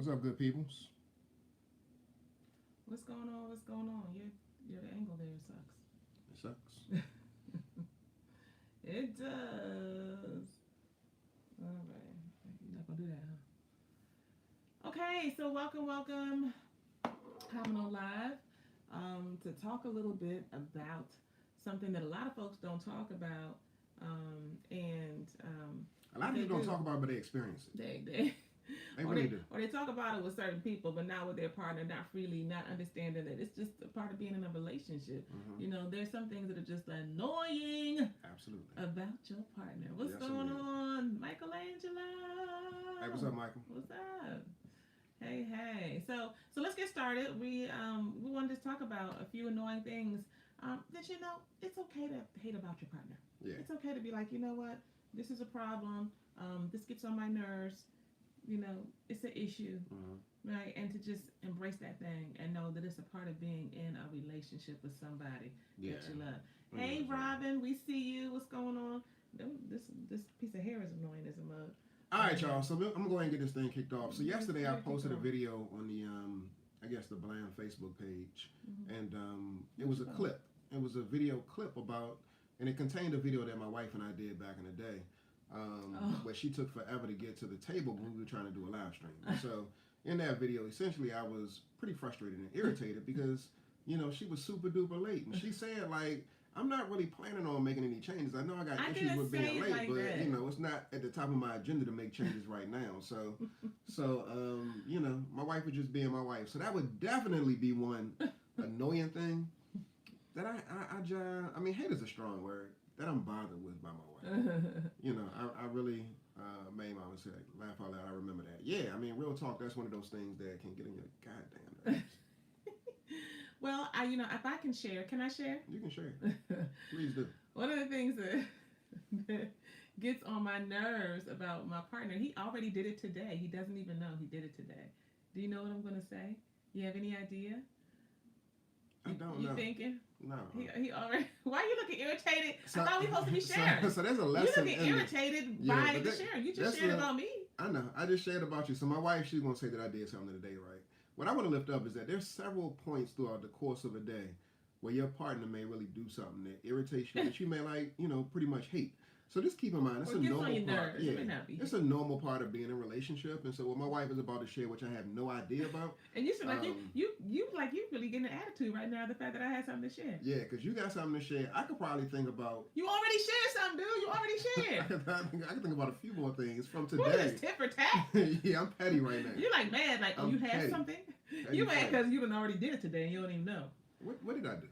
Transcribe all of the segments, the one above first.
What's up, good peoples? What's going on? What's going on? Your angle there sucks. It sucks. It does. All right. You're not gonna do that, huh? Okay. So welcome, coming on live, to talk a little bit about something that a lot of folks don't talk about, and A lot of they people don't do. talk about it, but they experience it. They They really do. or they talk about it with certain people, but not with their partner, not freely, not understanding that it's just a part of being in a relationship. Hmm. There's some things that are just annoying Absolutely. about your partner. What's Yes, going indeed. on, Michelangelo? Hey, what's up, Michael? What's up? Hey. So let's get started. We wanted to talk about a few annoying things. That it's okay to hate about your partner. Yeah. It's okay to be like, you know what, this is a problem. This gets on my nerves. It's an issue, Hmm. right? And to just embrace that thing and know that it's a part of being in a relationship with somebody Yeah. that you love. Hey, 100%. Robin, we see you. What's going on? This piece of hair is annoying as a mug. All right, y'all. So I'm gonna go ahead and get this thing kicked off. So yesterday I Yeah, keep posted a going. video on the I guess the Bland Facebook page, Mhm. and it was a clip. It was a video clip about, and it contained a video that my wife and I did back in the day, Oh. where she took forever to get to the table when we were trying to do a live stream. And so in that video, essentially, I was pretty frustrated and irritated because she was super duper late, and she said like, I'm not really planning on making any changes. I know I got I issues didn't with say being it late, like but that. it's not at the top of my agenda to make changes right now. So my wife was just being my wife. So that would definitely be one annoying thing that I mean, hate is a strong word, that I'm bothered with by my wife. I really made my mistake. Laugh out loud. I remember that. Yeah, I mean, real talk. That's one of those things that can get in your goddamn nerves. Well, if I can share, can I share? You can share. Please do. One of the things that gets on my nerves about my partner, he already did it today. He doesn't even know he did it today. Do you know what I'm going to say? You have any idea? I don't You know. thinking? No. He already. Why are you looking irritated? So, I thought we were supposed to be sharing. So there's a You lesson looking in it. irritated Yeah, by but the that- sharing. You just that's shared the- about me. I know. I just shared about you. So my wife, she's gonna say that I did something today, right? What I want to lift up is that there's several points throughout the course of a day where your partner may really do something that irritates you, that you may pretty much hate. So just keep in mind, it's Or a gets on normal your part. nerves. Yeah, It may not be. it's a normal part of being in a relationship. And so what my wife is about to share, which I have no idea about. And you said like Um, you really getting an attitude right now. The fact that I had something to share. Yeah, because you got something to share. I could probably think about. You already shared something, dude. You already shared. I can think about a few more things from What is today. this, tit for tat? Yeah, I'm petty right now. You like mad, like I'm you had petty. something. Petty You mad petty. because you done already did it today and you don't even know. What did I do?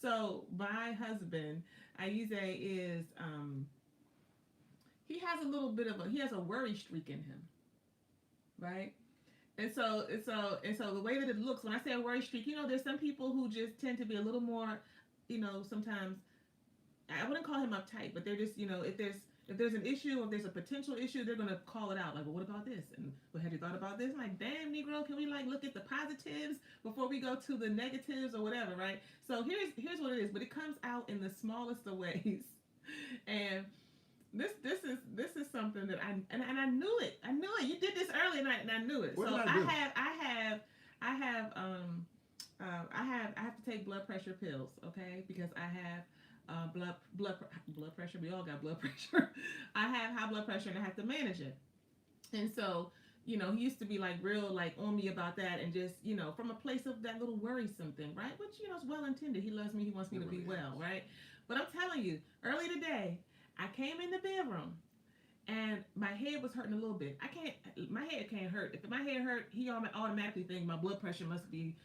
So my husband, Aize, is he has a little bit of he has a worry streak in him, right? And so the way that it looks when I say a worry streak, there's some people who just tend to be a little more, sometimes I wouldn't call him uptight, but they're just, if there's an issue or if there's a potential issue, they're gonna call it out. Like, well, what about this? And well, have you thought about this? I'm like, damn, Negro, can we look at the positives before we go to the negatives or whatever, right? So here's what it is, but it comes out in the smallest of ways, and this is something that I knew it. I knew it. You did this early, and I knew it. What So did I do? I have to take blood pressure pills, okay? Because I have blood pressure. We all got blood pressure. I have high blood pressure, and I have to manage it. And so, he used to be real on me about that, and just from a place of that little worrisome thing, right? Which is well intended. He loves me. He wants me to be well, right? But I'm telling you, early today, I came in the bedroom. And my head was hurting a little bit. My head can't hurt. If my head hurt, he automatically think my blood pressure must be,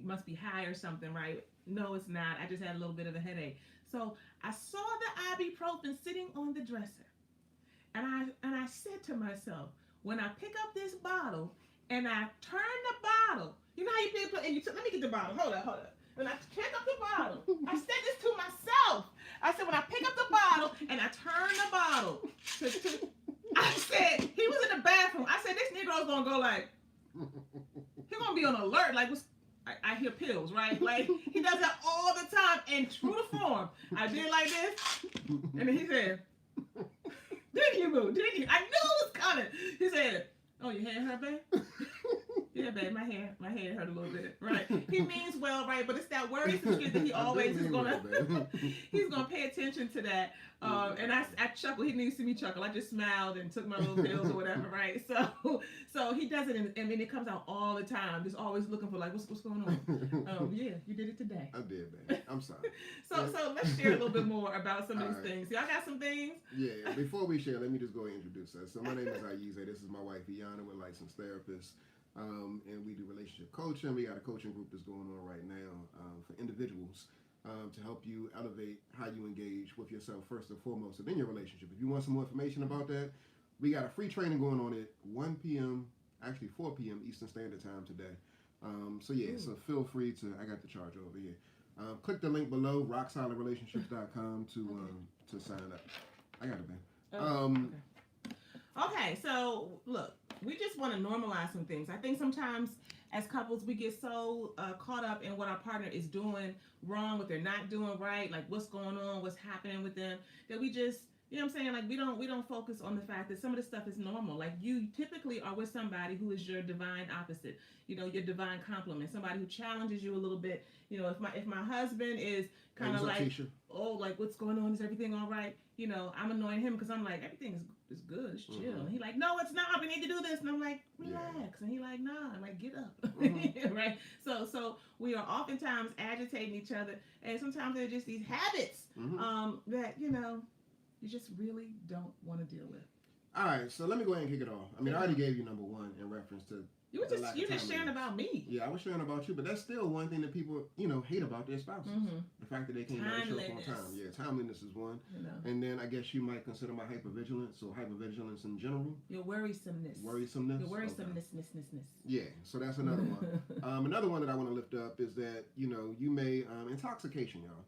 must be high or something, right? No, it's not. I just had a little bit of a headache. So I saw the ibuprofen sitting on the dresser. And I said to myself, when I pick up this bottle and I turn the bottle, you know how you pick up, and let me get the bottle. Hold up. When I pick up the bottle, I said this to myself. I said, when I pick up the bottle and I turn the bottle, I said, he was in the bathroom. I said, this Negro's gonna go he's gonna be on alert. I hear pills, right? He does that all the time in true to form. I did like this, and then he said, Didn't you, boo? Didn't you? I knew it was coming. He said, "Oh, your hair hurt, babe?" Yeah, babe, my head hurt a little bit. Right. He means well, right? But it's that worry secret that he always is gonna he's gonna pay attention to that. And I chuckled. He didn't see me chuckle. I just smiled and took my little pills or whatever, right? So he does it, and I mean it comes out all the time. Just always looking for like what's going on. Yeah, you did it today. I did, babe. I'm sorry. So let's share a little bit more about some of these things. Y'all got some things? Yeah. Before we share, let me just go and introduce us. So my name is Ayize. This is my wife Iana. We're licensed therapists. And we do relationship coaching. We got a coaching group that's going on right now for individuals to help you elevate how you engage with yourself first and foremost within your relationship. If you want some more information about that, we got a free training going on at 1 p.m., actually 4 p.m. Eastern Standard Time today. So feel free to, I got the charge over here. Click the link below, rocksolidrelationships.com to sign up. I got it, man. Okay, so look, we just want to normalize some things. I think sometimes as couples we get so caught up in what our partner is doing wrong, what they're not doing right, like what's going on, what's happening with them, that we just, you know what I'm saying, like we don't focus on the fact that some of this stuff is normal. Like you typically are with somebody who is your divine opposite, you know, your divine complement, somebody who challenges you a little bit. You know, if my husband is kind of like, oh, like what's going on? Is everything all right? You know, I'm annoying him because I'm like, everything is good, it's chill. And he like, no, it's not. We need to do this. And I'm like, relax. And he like, nah. I'm like, get up. Right. So we are oftentimes agitating each other, and sometimes they're just these habits that you know you just really don't want to deal with. All right, so let me go ahead and kick it off. I mean, I already gave you number one in reference to. You just sharing about me. Yeah, I was sharing about you, but that's still one thing that people, you know, hate about their spouses. The fact that they can't never show up on time. Yeah, timeliness is one. You know. And then I guess you might consider my hypervigilance or hypervigilance in general. Your worrisomeness. Worrisomeness. Your worrisomeness. Yeah, so that's another one. Another one that I want to lift up is that, you know, you may, intoxication, y'all.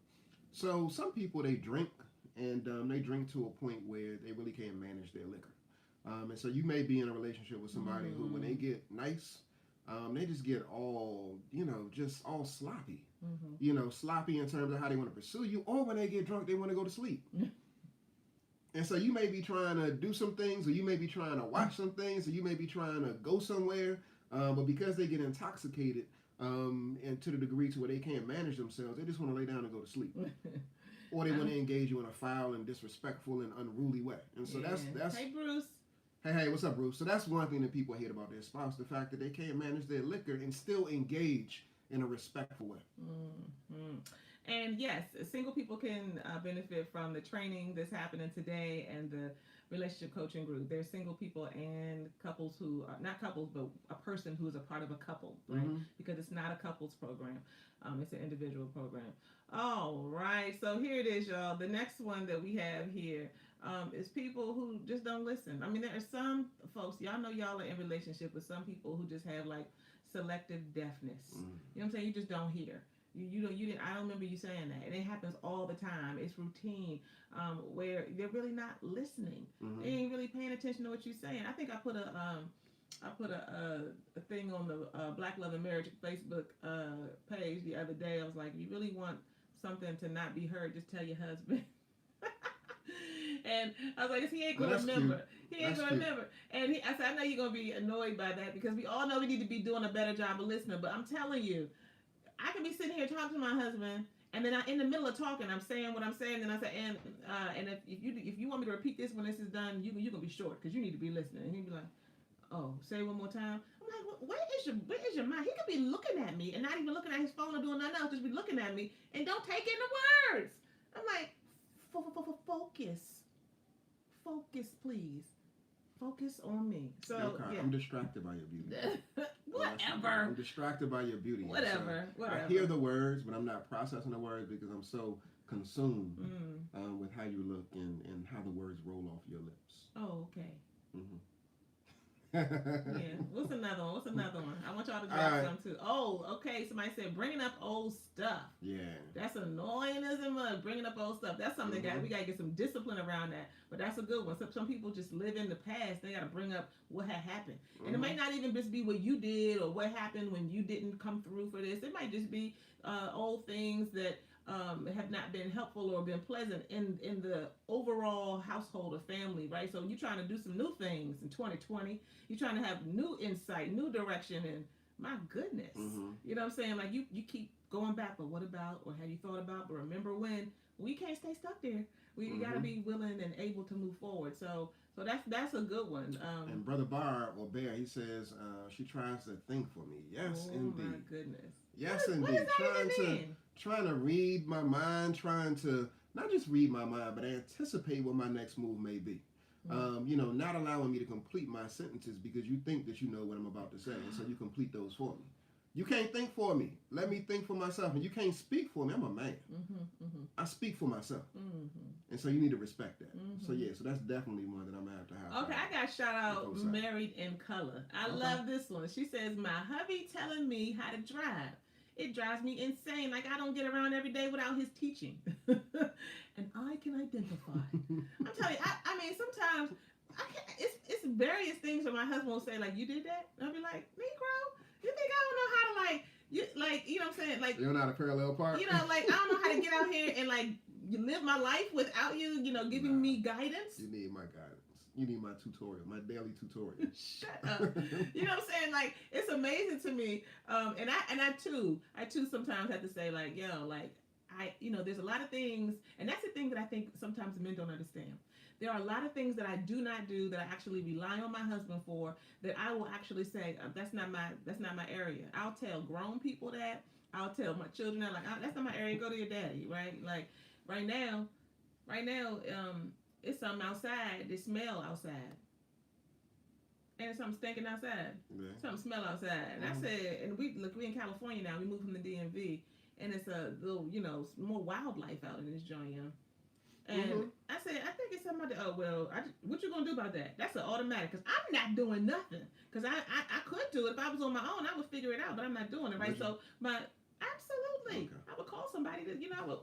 So some people, they drink, and they drink to a point where they really can't manage their liquor. And so you may be in a relationship with somebody who, when they get nice, they just get all, you know, just all sloppy. You know, sloppy in terms of how they want to pursue you, or when they get drunk, they want to go to sleep. And so you may be trying to do some things, or you may be trying to watch some things, or you may be trying to go somewhere, but because they get intoxicated, and to the degree to where they can't manage themselves, they just want to lay down and go to sleep. Or they want to engage you in a foul and disrespectful and unruly way. And so that's Hey, Bruce. Hey, what's up, Bruce? So that's one thing that people hate about their spouse, the fact that they can't manage their liquor and still engage in a respectful way. And yes, single people can benefit from the training that's happening today and the relationship coaching group. There's single people and couples who are not couples, but a person who is a part of a couple, right? Because it's not a couples program. It's an individual program. All right. So here it is, y'all. The next one that we have here is people who just don't listen. I mean, there are some folks, y'all know y'all are in relationship with some people who just have like selective deafness. You know what I'm saying? You just don't hear. You didn't. I don't remember you saying that. And it happens all the time. It's routine, where they're really not listening. They ain't really paying attention to what you're saying. I think I put a thing on the Black Love and Marriage Facebook page the other day. I was like, if you really want something to not be heard, just tell your husband. And I was like, he ain't gonna remember. Cute. He ain't gonna remember. And I said, I know you're gonna be annoyed by that because we all know we need to be doing a better job of listening. But I'm telling you, I can be sitting here talking to my husband, and then in the middle of talking, I'm saying what I'm saying, and I say, and if you want me to repeat this when this is done, you're gonna be short because you need to be listening. And he'd be like, oh, say it one more time. I'm like, where is your mind? He could be looking at me and not even looking at his phone or doing nothing else, just be looking at me and don't take in the words. I'm like, focus, please. Focus on me. So okay. I'm distracted by your beauty. Whatever. I'm distracted by your beauty. Whatever. I hear the words, but I'm not processing the words because I'm so consumed with how you look and how the words roll off your lips. Oh, okay. Yeah. What's another one? I want y'all to drop some too. Oh, okay. Somebody said bringing up old stuff. Yeah. That's annoying as a mug. Bringing up old stuff. That's something we gotta get some discipline around that. But that's a good one. Some people just live in the past. They gotta bring up what had happened, and it might not even just be what you did or what happened when you didn't come through for this. It might just be old things that have not been helpful or been pleasant in the overall household or family, right? So you're trying to do some new things in 2020. You're trying to have new insight, new direction, and my goodness, you know what I'm saying? Like you keep going back, but what about, or have you thought about, but remember when? We can't stay stuck there. We got to be willing and able to move forward. So that's a good one. And Brother Bear, he says, she tries to think for me. Yes, indeed. Oh my goodness. Yes, indeed. What does that even mean? Trying to read my mind, trying to not just read my mind, but anticipate what my next move may be. Not allowing me to complete my sentences because you think that you know what I'm about to say, and so you complete those for me. You can't think for me. Let me think for myself. And you can't speak for me. I'm a man. I speak for myself. And so you need to respect that. So so that's definitely one that I'm going to have. Okay, I got shout out Married in Color. I love this one. She says, my hubby telling me how to drive. It drives me insane. Like I don't get around every day without his teaching. And I can identify. I'm telling you, I mean, sometimes I can't, it's various things that my husband will say, like, you did that? And I'll be like, Negro, you think I don't know how to you know what I'm saying? Like, you're not a parallel park? You know, like, I don't know how to get out here and, like, live my life without you, giving me guidance. You need my guidance. You need my tutorial, my daily tutorial. Shut up. You know what I'm saying? Like, it's amazing to me. And I too sometimes have to say, like, yo, like, there's a lot of things, and that's the thing that I think sometimes men don't understand. There are a lot of things that I do not do that I actually rely on my husband for, that I will actually say, that's not my area. I'll tell grown people that. I'll tell my children that, like, that's not my area. Go to your daddy, right? Like, right now, it's something outside. They smell outside. And it's something stinking outside. Yeah. Something smell outside. And I said, and we in California now. We moved from the DMV. And it's a little, more wildlife out in this joint, And I said, I think it's somebody, what you going to do about that? That's an automatic, because I'm not doing nothing. Because I could do it. If I was on my own, I would figure it out, but I'm not doing it, right? So, absolutely. Okay. I would call somebody to, I would,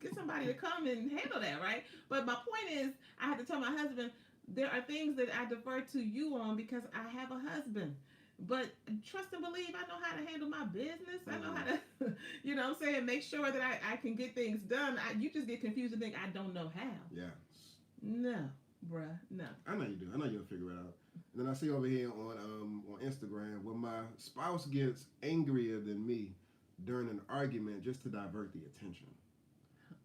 get somebody to come and handle that, right? But my point is, I had to tell my husband, there are things that I defer to you on because I have a husband. But trust and believe, I know how to handle my business. I know how to, make sure that I can get things done. You just get confused and think I don't know how. Yeah. No, bruh, no. I know you do. I know you'll figure it out. And then I see over here on Instagram where my spouse gets angrier than me during an argument just to divert the attention.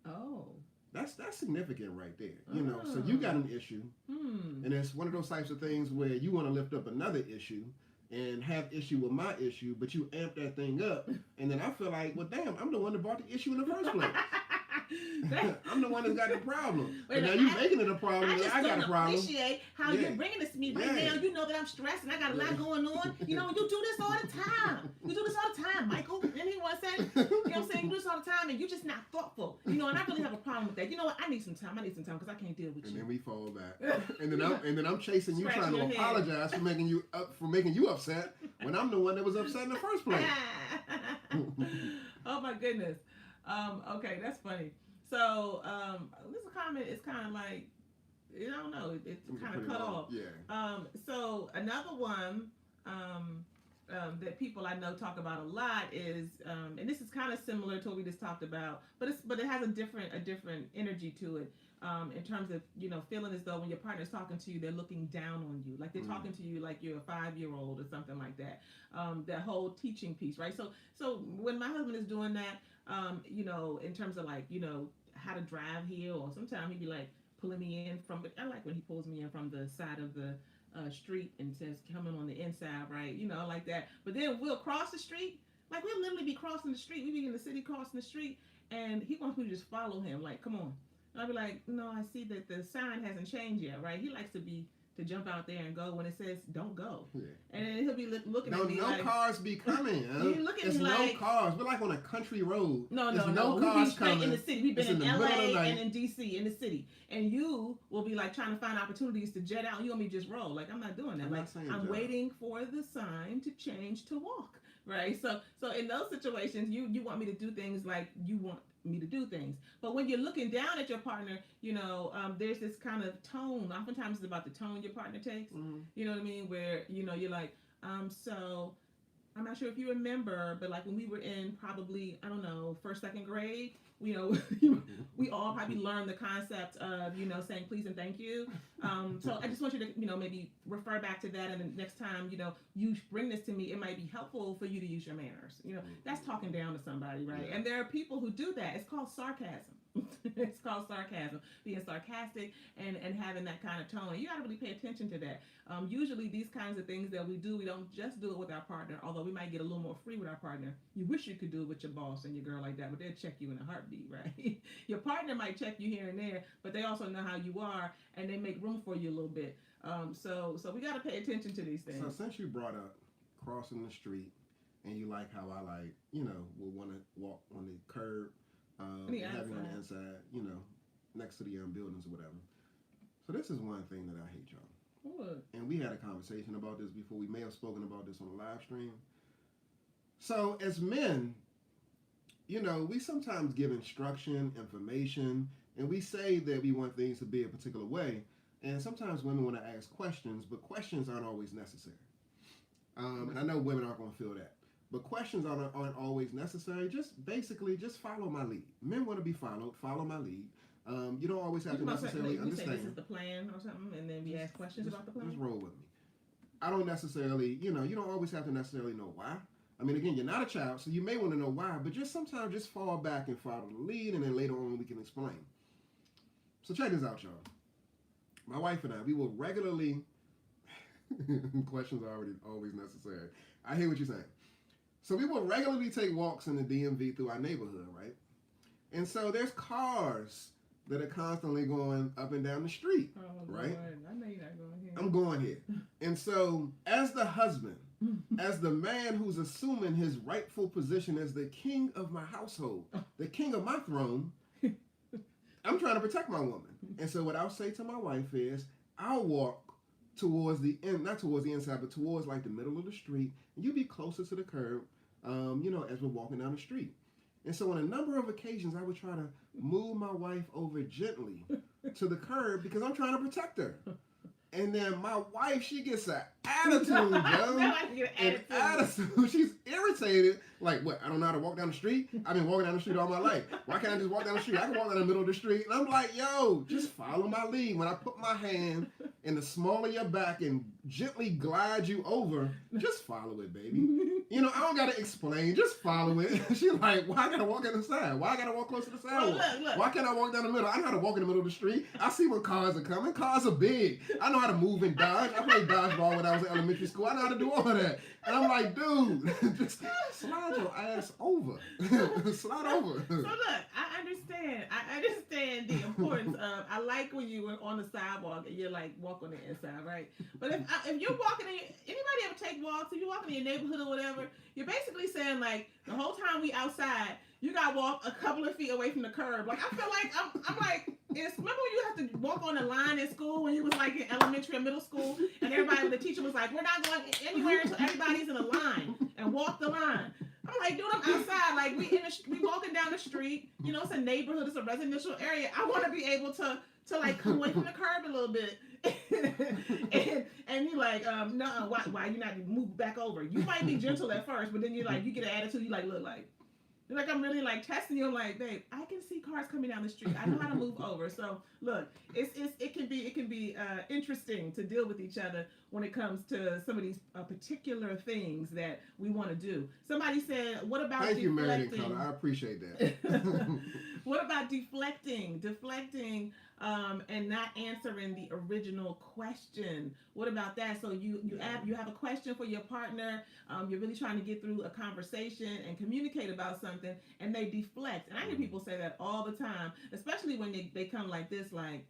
Oh. That's significant right there. So you got an issue. And it's one of those types of things where you want to lift up another issue and have issue with my issue, but you amp that thing up, and then I feel like, well, damn, I'm the one that brought the issue in the first place. I'm the one that's got the problem. And now you're making it a problem, and I got a problem. I appreciate how you're bringing this to me right now. You know that I'm stressed, and I got a lot going on. You do this all the time. You do this all the time, Michael. And he once said, you know what I'm saying? You do this all the time, and you're just not thoughtful. And I really have a problem with that. You know what? I need some time because I can't deal with you. And then we fall back. And then I'm chasing you, trying to apologize for making you upset when I'm the one that was upset in the first place. Oh my goodness. Okay, that's funny. So this comment is kind of like, I don't know, it's kind of cut off. Yeah. So another one that people I know talk about a lot is, and this is kind of similar to what we just talked about, but it has a different energy to it. In terms of, feeling as though when your partner's talking to you, they're looking down on you. Like they're talking to you like you're a 5-year-old or something like that. That whole teaching piece, right? So when my husband is doing that, in terms of like, how to drive here, or sometimes he'd be like pulling me in from, I like when he pulls me in from the side of the street and says, coming on the inside, right? Like that. But then we'll cross the street. Like we'll literally be crossing the street. We be in the city crossing the street, and he wants me to just follow him. Like, come on. I'll be like, no, I see that the sign hasn't changed yet, right? He likes to jump out there and go when it says don't go. Yeah. And then he'll be looking at me like... No cars be coming. You look at me like... no cars. We're like on a country road. No cars coming. In the city. We've been in LA and in DC, in the city. And you will be like trying to find opportunities to jet out. You want me to just roll. Like, I'm not doing that. I'm waiting for the sign to change to walk, right? So in those situations, you want me to do things like you want me to do things. But when you're looking down at your partner, there's this kind of tone. Oftentimes it's about the tone your partner takes. You know what I mean? Where, you're like, so I'm not sure if you remember, but like when we were in probably, I don't know, first, second grade, you know, we all probably learned the concept of, saying please and thank you. So I just want you to, maybe refer back to that. And the next time, you bring this to me, it might be helpful for you to use your manners. That's talking down to somebody, right? Yeah. And there are people who do that. It's called sarcasm. It's called sarcasm, being sarcastic and having that kind of tone. And you got to really pay attention to that. Usually these kinds of things that we do, we don't just do it with our partner, although we might get a little more free with our partner. You wish you could do it with your boss and your girl like that, but they'll check you in a heartbeat, right? Your partner might check you here and there, but they also know how you are and they make room for you a little bit. So we got to pay attention to these things. So since you brought up crossing the street and you like how I like, will want to walk on the curb, having on the inside, next to the buildings or whatever. So this is one thing that I hate, y'all. What? And we had a conversation about this before. We may have spoken about this on a live stream. So as men, we sometimes give instruction, information, and we say that we want things to be a particular way. And sometimes women want to ask questions, but questions aren't always necessary. And I know women aren't going to feel that. But questions aren't always necessary. Just follow my lead. Men want to be followed. Follow my lead. You don't always have to necessarily understand. Say this is the plan or something, and then we ask questions about the plan. Just roll with me. I don't necessarily, you don't always have to necessarily know why. I mean, again, you're not a child, so you may want to know why, but sometimes just fall back and follow the lead, and then later on we can explain. So check this out, y'all. My wife and I, we will regularly. Questions are always necessary. I hear what you're saying. So we will regularly take walks in the DMV through our neighborhood, right? And so there's cars that are constantly going up and down the street, right? Lord. I know you're not going here. I'm going here. And so as the husband, as the man who's assuming his rightful position as the king of my household, the king of my throne, I'm trying to protect my woman. And so what I'll say to my wife is, I'll walk towards the end, not towards the inside, but towards like the middle of the street, and you be closer to the curb, as we're walking down the street. And so on a number of occasions, I would try to move my wife over gently to the curb because I'm trying to protect her. And then my wife, she gets an attitude, yo. An attitude. She's irritated. Like, what? I don't know how to walk down the street? I've been walking down the street all my life. Why can't I just walk down the street? I can walk down the middle of the street. And I'm like, yo, just follow my lead. When I put my hand in the small of your back and gently glide you over, just follow it, baby. I don't got to explain. Just follow it. She's like, why I got to walk on the side? Why I got to walk close to the sidewalk? Look. Why can't I walk down the middle? I know how to walk in the middle of the street. I see when cars are coming. Cars are big. I know how to move and dodge. I played dodgeball when I was in elementary school. I know how to do all of that. And I'm like, dude, just slide your ass over. Slide over. So look, I understand the importance of, I like when you were on the sidewalk and you're like, walk on the inside, right? But if you're walking anybody ever take walks, if you're walking in your neighborhood or whatever, you're basically saying like, the whole time we outside, you gotta walk a couple of feet away from the curb. Like, I feel like, I'm like, remember when you have to walk on the line in school when you was like in elementary or middle school, and the teacher was like, we're not going anywhere until everybody's in a line and walk the line. I'm like, dude, I'm outside. Like, we walking down the street. It's a neighborhood. It's a residential area. I want to be able to like come away from the curb a little bit. and you're like, no, why you not move back over? You might be gentle at first, but then you get an attitude. You like, look, like, like I'm really like testing you. I'm like, babe, I can see cars coming down the street. I know how to move over. So look, it can be interesting to deal with each other when it comes to some of these particular things that we want to do. Somebody said, what about Thank you, deflecting? Meredith Color. I appreciate that. What about deflecting, and not answering the original question? What about that? So you have a question for your partner. You're really trying to get through a conversation and communicate about something, and they deflect. And I hear people say that all the time, especially when they come like this, like,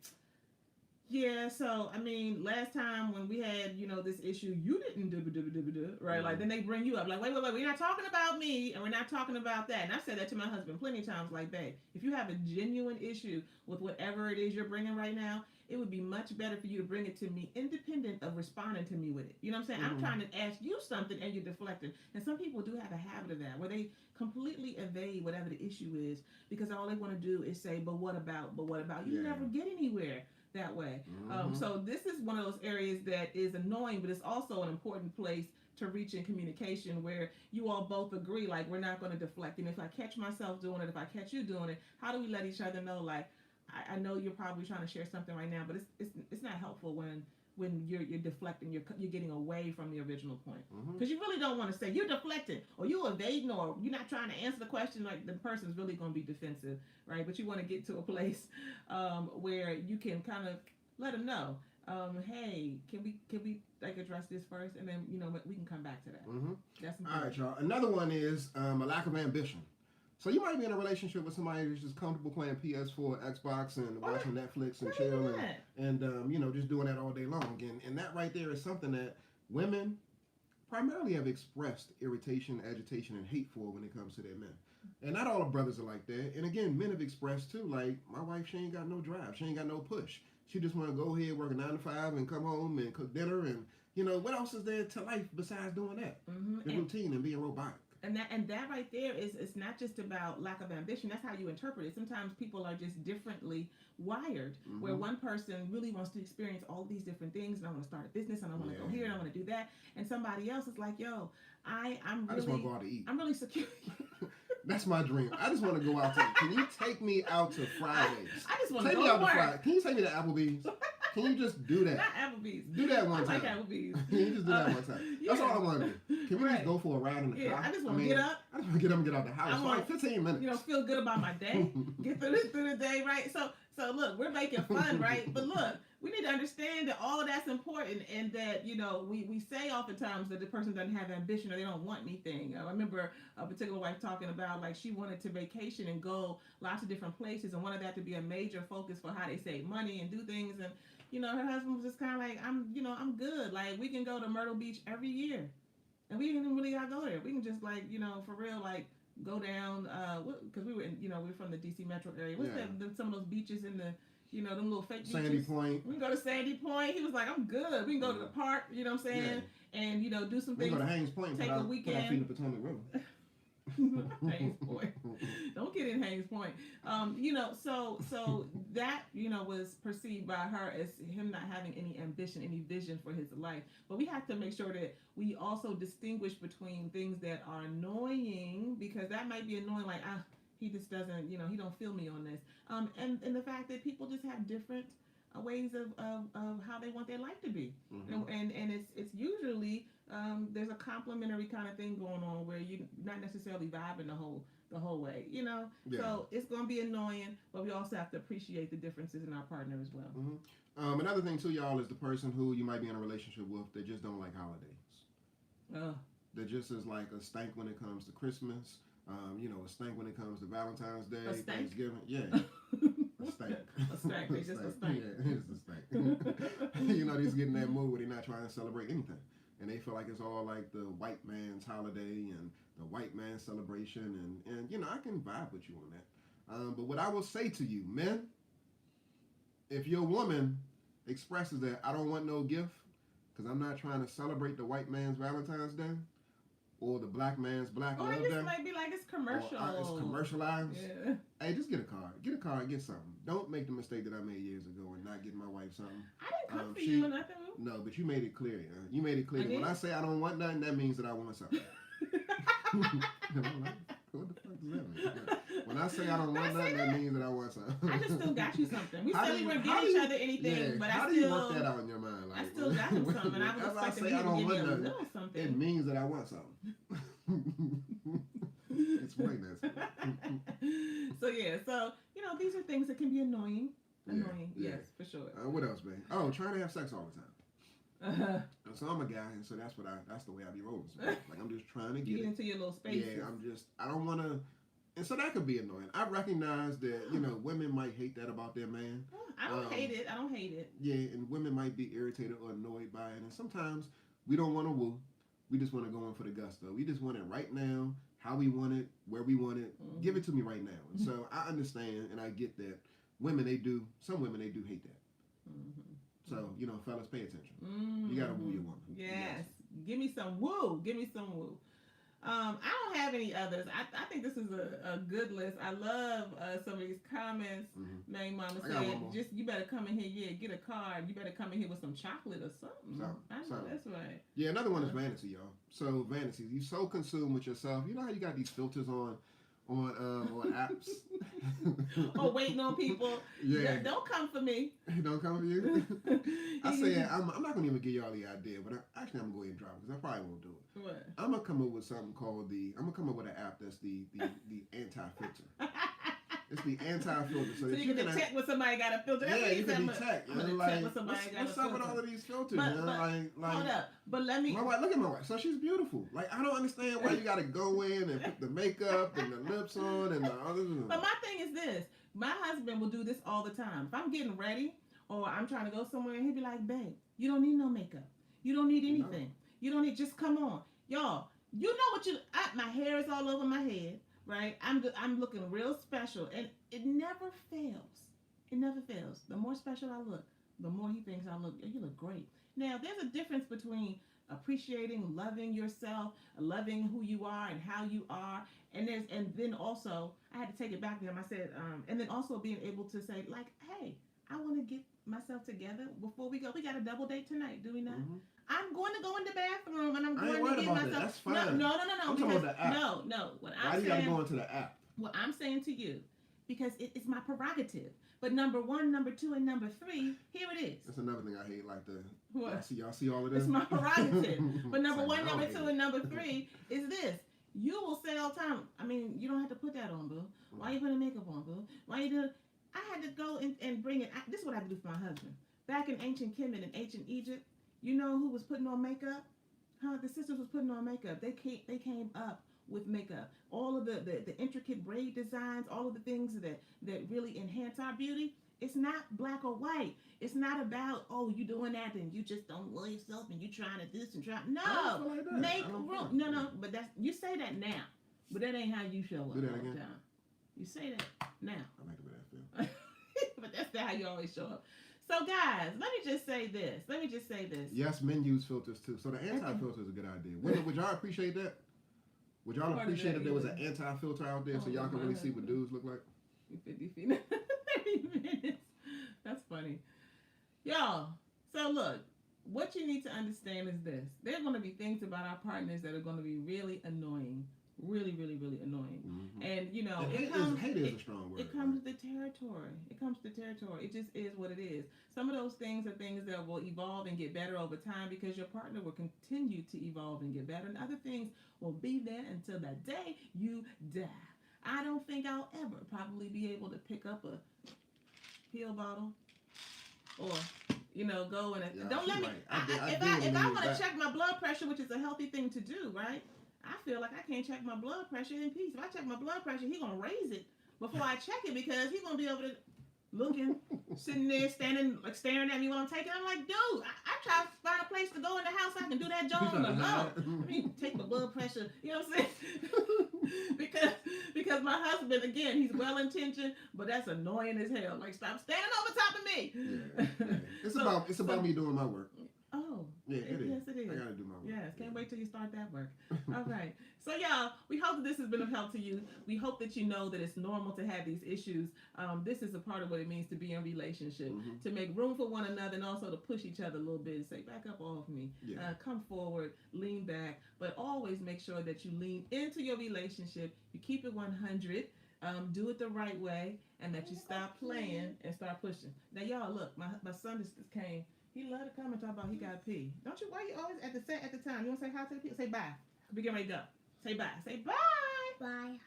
yeah, so, I mean, last time when we had, this issue, you didn't do, right? Like, then they bring you up. Like, wait, we're not talking about me, and we're not talking about that. And I've said that to my husband plenty of times, like, babe, if you have a genuine issue with whatever it is you're bringing right now, it would be much better for you to bring it to me independent of responding to me with it. You know what I'm saying? Mm-hmm. I'm trying to ask you something, and you're deflecting. And some people do have a habit of that, where they completely evade whatever the issue is, because all they want to do is say, but what about? You never get anywhere that way. Mm-hmm. So this is one of those areas that is annoying, but it's also an important place to reach in communication where you all both agree, like, we're not going to deflect. And if I catch myself doing it, if I catch you doing it, how do we let each other know, like, I know you're probably trying to share something right now, but it's not helpful when you're deflecting, you're getting away from the original point, because you really don't want to say you're deflecting or you're evading or you're not trying to answer the question. Like, the person's really going to be defensive, right? But you want to get to a place where you can kind of let them know, hey, can we like address this first, and then we can come back to that. That's important. All right, y'all. Another one is a lack of ambition. So you might be in a relationship with somebody who's just comfortable playing PS4, Xbox, and watching Netflix and chill, and just doing that all day long. And that right there is something that women primarily have expressed irritation, agitation, and hate for when it comes to their men. And not all the brothers are like that. And again, men have expressed too, like, my wife, she ain't got no drive. She ain't got no push. She just want to go ahead, work a 9 to 5, and come home and cook dinner. And, what else is there to life besides doing that? The routine and being robotic. And that right there is, it's not just about lack of ambition. That's how you interpret it. Sometimes people are just differently wired, where one person really wants to experience all these different things, and I want to start a business, and I want to go here, and I want to do that. And somebody else is like, yo, I just want to go out to eat. I'm really secure. That's my dream. I just want to go out to eat. Can you take me out to Fridays? I just want to go to work. Can you take me to Applebee's? Can you just do that? Not Applebee's. Do that one time. I like Applebee's. Can you just do that one time? That's all I want to do. Can we just go for a ride in the car? I just want to get up. I just want to get up and get out the house for like 15 minutes. Feel good about my day. Get through the day, right? So look, we're making fun, right? But look, we need to understand that all of that's important, and that, we say oftentimes that the person doesn't have ambition or they don't want anything. I remember a particular wife talking about, like, she wanted to vacation and go lots of different places and wanted that to be a major focus for how they save money and do things. And, her husband was just kind of like, I'm good. Like, we can go to Myrtle Beach every year, and we didn't really gotta go there. We can just, like, for real, like, go down, because we were we're from the DC metro area. What's some of those beaches in the, them little fake beaches? Sandy Point. We can go to Sandy Point. He was like, I'm good. We can go to the park, you know what I'm saying? Yeah. And, do some things. We can go to Haynes Point. Take a weekend. Put our feet in the Potomac River. Haynes Point. Don't get in Haynes Point. So that, was perceived by her as him not having any ambition, any vision for his life. But we have to make sure that we also distinguish between things that are annoying, because that might be annoying, like, he just doesn't, he don't feel me on this. And the fact that people just have different ways of how they want their life to be. And it's usually there's a complementary kind of thing going on where you're not necessarily vibing the whole way, So it's going to be annoying, but we also have to appreciate the differences in our partner as well. Another thing too, y'all, is the person who you might be in a relationship with that just don't like holidays. That just is like a stank when it comes to Christmas. A stank when it comes to Valentine's Day, Thanksgiving. Yeah. A stank. A stank. It's just a stank. Yeah, it's a stank. They just get in that mood where they're not trying to celebrate anything. And they feel like it's all like the white man's holiday and the white man's celebration. And I can vibe with you on that. But what I will say to you, men, if your woman expresses that, I don't want no gift because I'm not trying to celebrate the white man's Valentine's Day, or the black man's Black Love Day. Or this might be like it's commercial. It's commercialized. Yeah. Hey, just get a card. Get something. Don't make the mistake that I made years ago and not get my wife something. I didn't come for you or nothing. No, but you made it clear. You made it clear. When I say I don't want nothing, that means that I want something. What the fuck does that mean? When I say I don't want nothing, that means that I want something. I just still got you something. We said we weren't giving each other anything, but how do you work that out in your mind? Like, I still got him something. I was expecting him to give me a little something. It means that I want something. Explain that. So these are things that can be annoying. Yes, for sure. What else, man? Oh, trying to have sex all the time. So I'm a guy, and so that's the way I be rolling. So, like, I'm just trying to get into your little spaces. Yeah, I don't want to, and so that could be annoying. I recognize that women might hate that about their man. I don't hate it. Yeah, and women might be irritated or annoyed by it, and sometimes we don't want to woo. We just want to go in for the gusto. We just want it right now, how we want it, where we want it. Give it to me right now. And so I understand and I get that. Some women do hate that. So, fellas, pay attention. You got to woo your woman. Yes. Give me some woo. I don't have any others. I think this is a good list. I love some of these comments. Mm-hmm. Main Mama I got one said, more. just you better come in here, yeah, get a card. You better come in here with some chocolate or something. I know Something. that's right. Yeah, another one is vanity, y'all. So vanity, you so consumed with yourself. You know how you got these filters on apps. Oh, waiting on people. Yeah. Don't come for me. Don't come for you. I said I'm not gonna even give y'all the idea, but I'm gonna go ahead and drop it because I probably won't do it. What? I'm gonna come up with something called I'm gonna come up with an app that's the anti-filter. It's the anti-filter, so you can detect when somebody got a filter. Yeah, you can detect. Like, what's up with all of these filters? But, like, hold up. But let me. My wife, look at my wife. So she's beautiful. Like, I don't understand why you got to go in and put the makeup and the lips on and the other. But my thing is this: my husband will do this all the time. If I'm getting ready or I'm trying to go somewhere, and he'll be like, "Babe, you don't need no makeup. You don't need anything. No. You don't need. Just come on, y'all. You know what my hair is all over my head." Right, I'm looking real special, and it never fails. It never fails. The more special I look, the more he thinks I look. You look great. Now, there's a difference between appreciating, loving yourself, loving who you are and how you are, and then also I had to take it back to him. I said, and then also being able to say, like, hey, I want to get myself together before we go. We got a double date tonight, do we not? Mm-hmm. I'm going to go in the bathroom and I'm going to get myself. That. That's fine. No. I'm talking about the app. No. Why do you gotta go into the app? What I'm saying to you, because it's my prerogative. But number 1, number 2, and number 3, here it is. That's another thing I hate. Like what? Y'all see all of this? It's my prerogative. But number 1, number 2, and number 3 is this. You will say all the time, I mean, you don't have to put that on, boo. Why you putting makeup on, boo? Why you do? I had to go and bring it. This is what I had to do for my husband. Back in ancient Kemet and ancient Egypt, you know who was putting on makeup? The sisters was putting on makeup. They came up with makeup. All of the intricate braid designs, all of the things that really enhance our beauty. It's not black or white. It's not about, oh, you doing that and you just don't love yourself and you trying to this and try. No, like make room. No, but you say that now. But that ain't how you show up all the time. You say that now. I like the way that feels. But that's not how you always show up. So guys, let me just say this. Yes, men use filters too. So the anti-filter is a good idea. Would y'all appreciate that? Would y'all appreciate if there was an anti-filter out there so y'all can really see what dudes look like? 50 feet. 30 minutes. That's funny. Y'all, so look, what you need to understand is this. There are going to be things about our partners that are going to be really annoying. Really, really, really annoying. Mm-hmm. And, you know, hate is a strong word. It comes with the territory. It just is what it is. Some of those things are things that will evolve and get better over time because your partner will continue to evolve and get better. And other things will be there until the day you die. I don't think I'll ever probably be able to pick up a pill bottle or, you know, go and don't let me. Right. If I want to check my blood pressure, which is a healthy thing to do, right? I feel like I can't check my blood pressure in peace. If I check my blood pressure, he's gonna raise it before I check it because he's gonna be over there looking, sitting there, standing, like staring at me while I'm taking. I'm like, dude, I try to find a place to go in the house so I can do that job on the low. I mean, take my blood pressure. You know what I'm saying? because my husband, again, he's well intentioned, but that's annoying as hell. Like, stop standing over top of me. Yeah. It's about me doing my work. Oh. Yeah, it is. Yes, it is. I gotta do my work. Yes, can't wait till you start that work. All right. So, y'all, we hope that this has been of help to you. We hope that you know that it's normal to have these issues. This is a part of what it means to be in a relationship, to make room for one another and also to push each other a little bit and say, back up off me. Yeah. Come forward, lean back, but always make sure that you lean into your relationship. You keep it 100. Do it the right way, and that you stop playing and start pushing. Now, y'all, look, my son just came. He love to come and talk about he got pee. Don't you? Why you always at the time? You want to say hi to the people? Say bye. We get ready to go. Say bye. Say bye. Bye.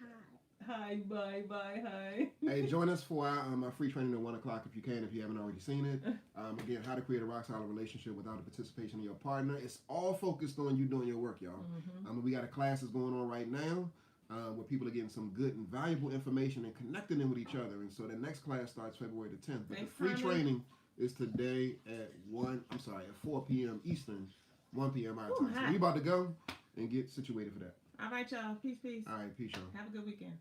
Hi. Hi. Hey, join us for our free training at 1 o'clock if you can, if you haven't already seen it. Again, how to create a rock solid relationship without the participation of your partner. It's all focused on you doing your work, y'all. We got a classes going on right now where people are getting some good and valuable information and connecting them with each other. And so the next class starts February the 10th. But the free training is today at 4 p.m. Eastern, 1 p.m. our time. So we about to go and get situated for that. All right, y'all. Peace. All right, peace, y'all. Have a good weekend.